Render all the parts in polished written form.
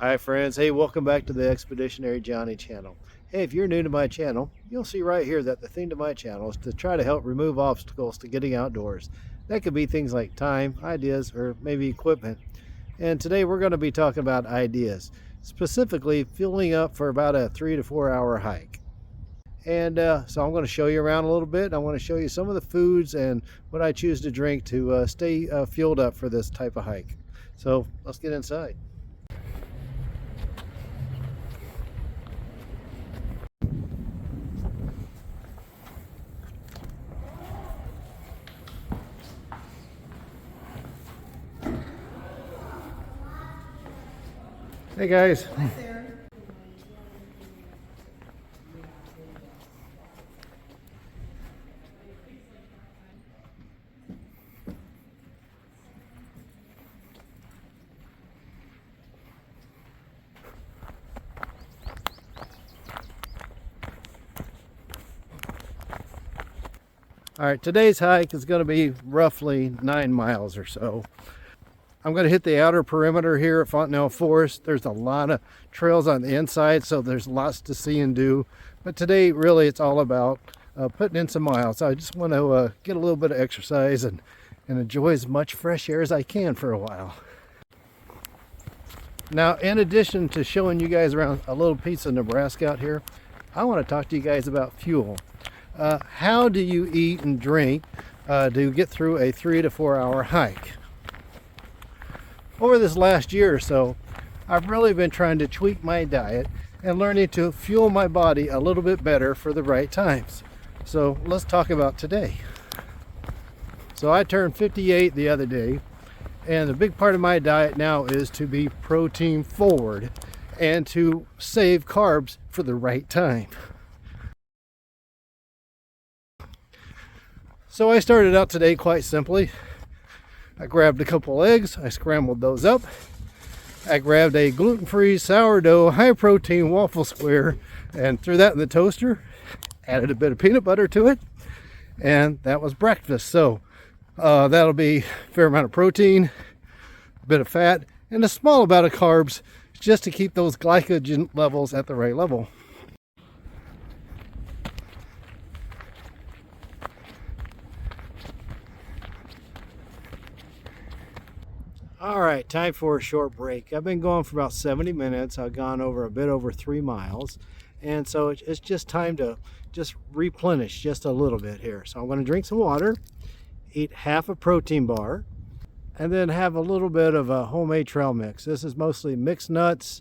Hi friends, hey, welcome back to the Expeditionary Jonny channel. Hey, if you're new to my channel, you'll see right here that the theme to my channel is to try to help remove obstacles to getting outdoors. That could be things like time, ideas, or maybe equipment. And today we're going to be talking about ideas, specifically fueling up for about a 3 to 4 hour hike. And so I'm going to show you around a little bit. I want to show you some of the foods and what I choose to drink to stay fueled up for this type of hike. So let's get inside. Hey guys. Hi there. All right, today's hike is going to be roughly 9 miles or so. I'm going to hit the outer perimeter here at Fontenelle Forest. There's a lot of trails on the inside, so there's lots to see and do. But today, really, it's all about putting in some miles. I just want to get a little bit of exercise and enjoy as much fresh air as I can for a while. Now, in addition to showing you guys around a little piece of Nebraska out here, I want to talk to you guys about fuel. How do you eat and drink to get through a 3 to 4 hour hike? Over this last year or so, I've really been trying to tweak my diet and learning to fuel my body a little bit better for the right times. So let's talk about today. So I turned 58 the other day, and a big part of my diet now is to be protein forward and to save carbs for the right time. So I started out today quite simply. I grabbed a couple eggs, I scrambled those up. I grabbed a gluten-free sourdough high-protein waffle square and threw that in the toaster, added a bit of peanut butter to it, and that was breakfast. So that'll be a fair amount of protein, a bit of fat, and a small amount of carbs just to keep those glycogen levels at the right level. All right, time for a short break. I've been going for about 70 minutes. I've gone over a bit over 3 miles. And so it's just time to just replenish just a little bit here. So I'm going to drink some water, eat half a protein bar, and then have a little bit of a homemade trail mix. This is mostly mixed nuts,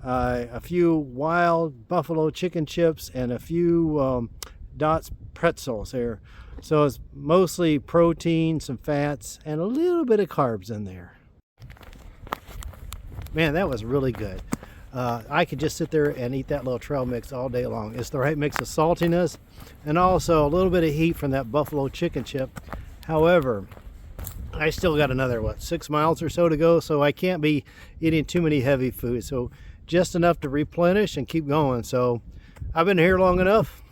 a few wild buffalo chicken chips, and a few Dots pretzels here. So it's mostly protein, some fats, and a little bit of carbs in there. Man, that was really good. I could just sit there and eat that little trail mix all day long. It's the right mix of saltiness and also a little bit of heat from that buffalo chicken chip. However, I still got another, 6 miles or so to go, so I can't be eating too many heavy foods. So just enough to replenish and keep going. So I've been here long enough.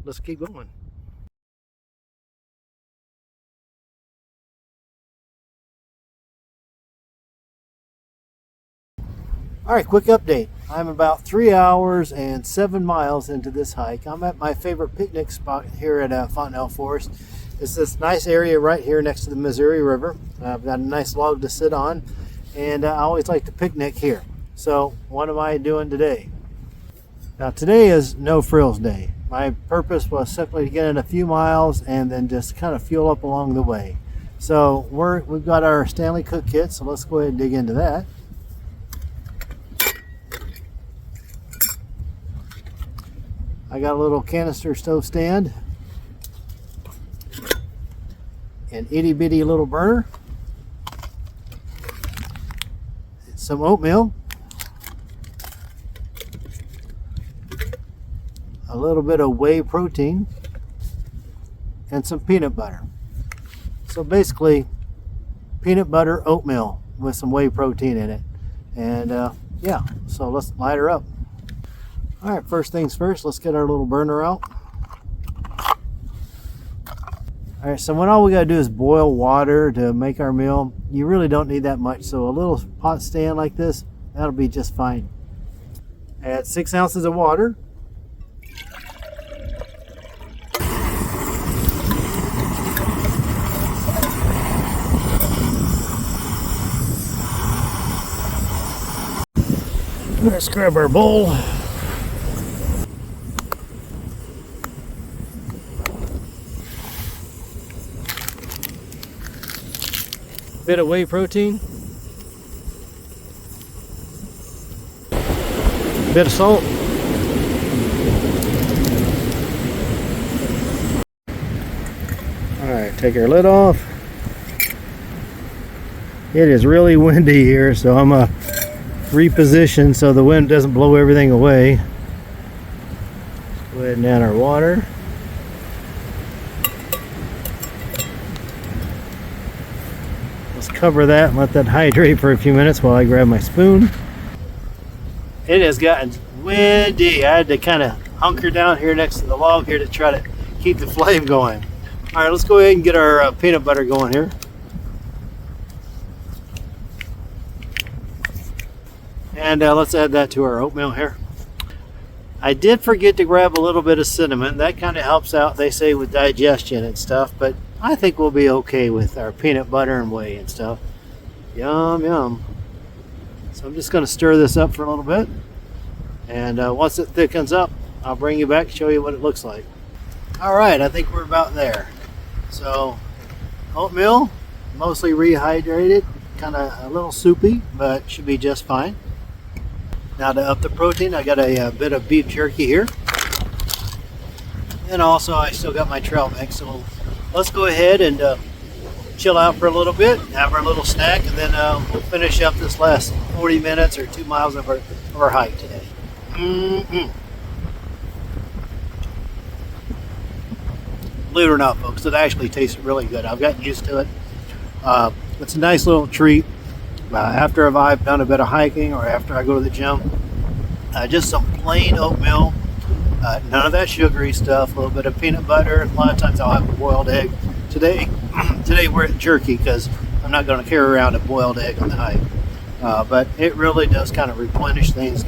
Let's keep going. All right, quick update. I'm about 3 hours and 7 miles into this hike. I'm at my favorite picnic spot here at Fontenelle Forest. It's this nice area right here next to the Missouri River. I've got a nice log to sit on, and I always like to picnic here. So what am I doing today? Now today is no frills day. My purpose was simply to get in a few miles and then just kind of fuel up along the way. So we've got our Stanley Cook kit, so let's go ahead and dig into that. I got a little canister stove stand, an itty bitty little burner, some oatmeal, a little bit of whey protein, and some peanut butter. So basically peanut butter oatmeal with some whey protein in it. And yeah, so let's light her up. All right, first things first, let's get our little burner out. All right, so when all we gotta do is boil water to make our meal, you really don't need that much. So a little pot stand like this That'll be just fine. Add 6 ounces of water. Let's grab our bowl. Bit of whey protein. Bit of salt. Alright, take our lid off. It is really windy here, so I'm going to reposition so the wind doesn't blow everything away. Go ahead and add our water. Let's cover that and let that hydrate for a few minutes while I grab my spoon. It has gotten windy. I had to kind of hunker down here next to the log here to try to keep the flame going. All right, let's go ahead and get our peanut butter going here. And let's add that to our oatmeal here. I did forget to grab a little bit of cinnamon. That kind of helps out, they say, with digestion and stuff, but I think we'll be okay with our peanut butter and whey and stuff. Yum, yum. So I'm just going to stir this up for a little bit. And once it thickens up, I'll bring you back and show you what it looks like. All right, I think we're about there. So oatmeal, mostly rehydrated, kind of a little soupy, but should be just fine. Now to up the protein, I got a bit of beef jerky here. And also I still got my trail mix, so let's go ahead and chill out for a little bit, have our little snack, and then we'll finish up this last 40 minutes or 2 miles of our hike today. Believe it or not, folks, it actually tastes really good. I've gotten used to it. It's a nice little treat. After I've done a bit of hiking or after I go to the gym, just some plain oatmeal, none of that sugary stuff, a little bit of peanut butter. A lot of times I'll have a boiled egg. Today we're at jerky because I'm not going to carry around a boiled egg on the hike. But it really does kind of replenish things,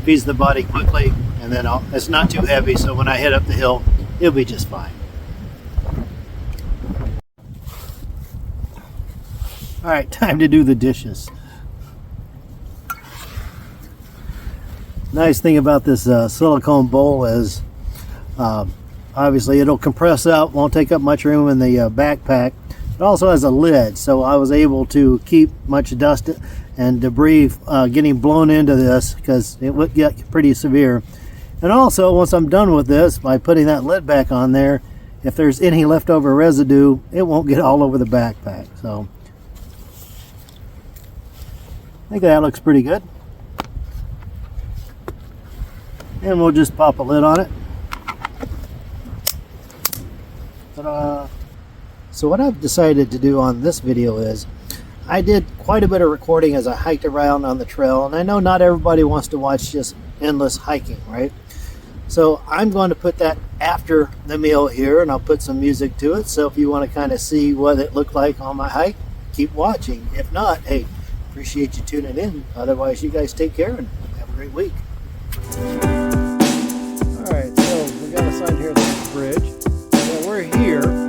feeds the body quickly, and then it's not too heavy, so when I head up the hill, it'll be just fine. All right, time to do the dishes. Nice thing about this silicone bowl is obviously it'll compress up, won't take up much room in the backpack. It also has a lid, so I was able to keep much dust and debris getting blown into this because it would get pretty severe. And also, once I'm done with this, by putting that lid back on there, if there's any leftover residue, it won't get all over the backpack. So I think that looks pretty good. And we'll just pop a lid on it. Ta-da! So what I've decided to do on this video is I did quite a bit of recording as I hiked around on the trail, and I know not everybody wants to watch just endless hiking, right? So I'm going to put that after the meal here, and I'll put some music to it. So if you want to kind of see what it looked like on my hike, keep watching. If not, hey, appreciate you tuning in. Otherwise, you guys take care and have a great week. All right, so we got a sign here at the bridge. So we're here.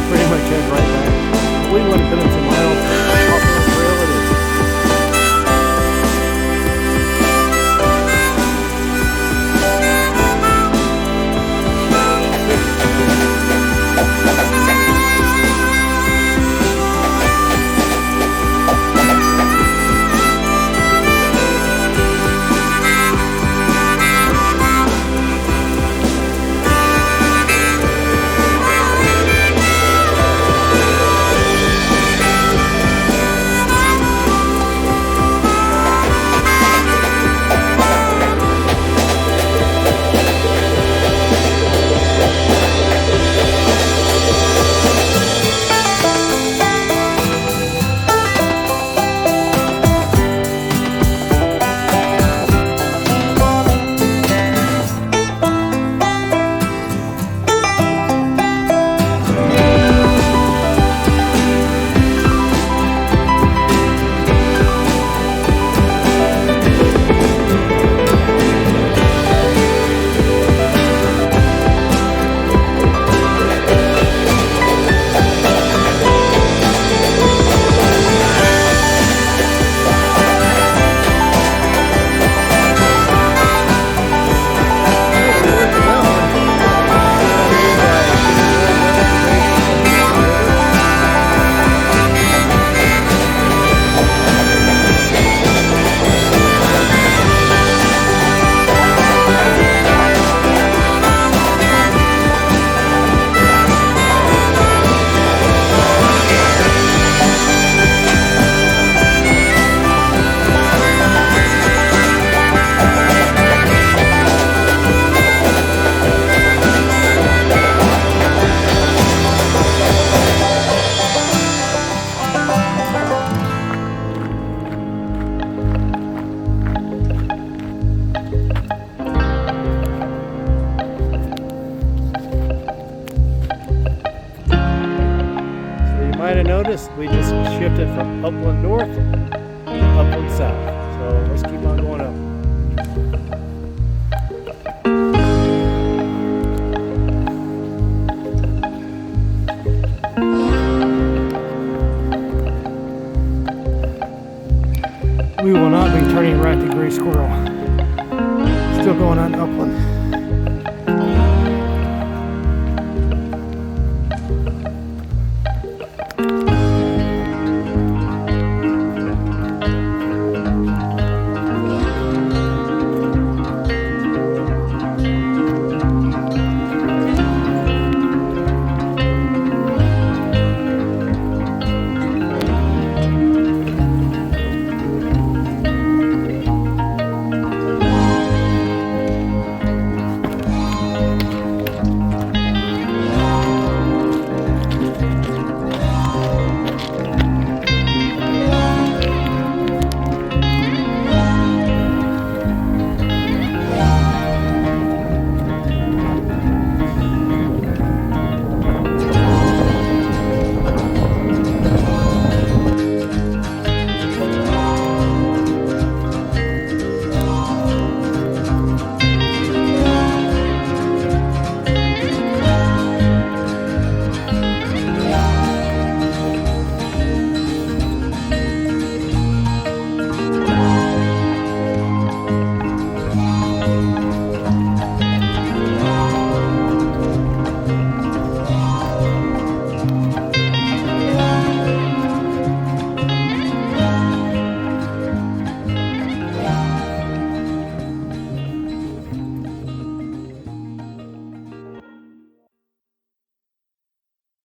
Pretty much head right back. We would have been in some miles off the trail it is. might have noticed we just shifted from upland north to upland south. So let's keep on going up. We will not be turning right to Gray Squirrel. Still going on upland.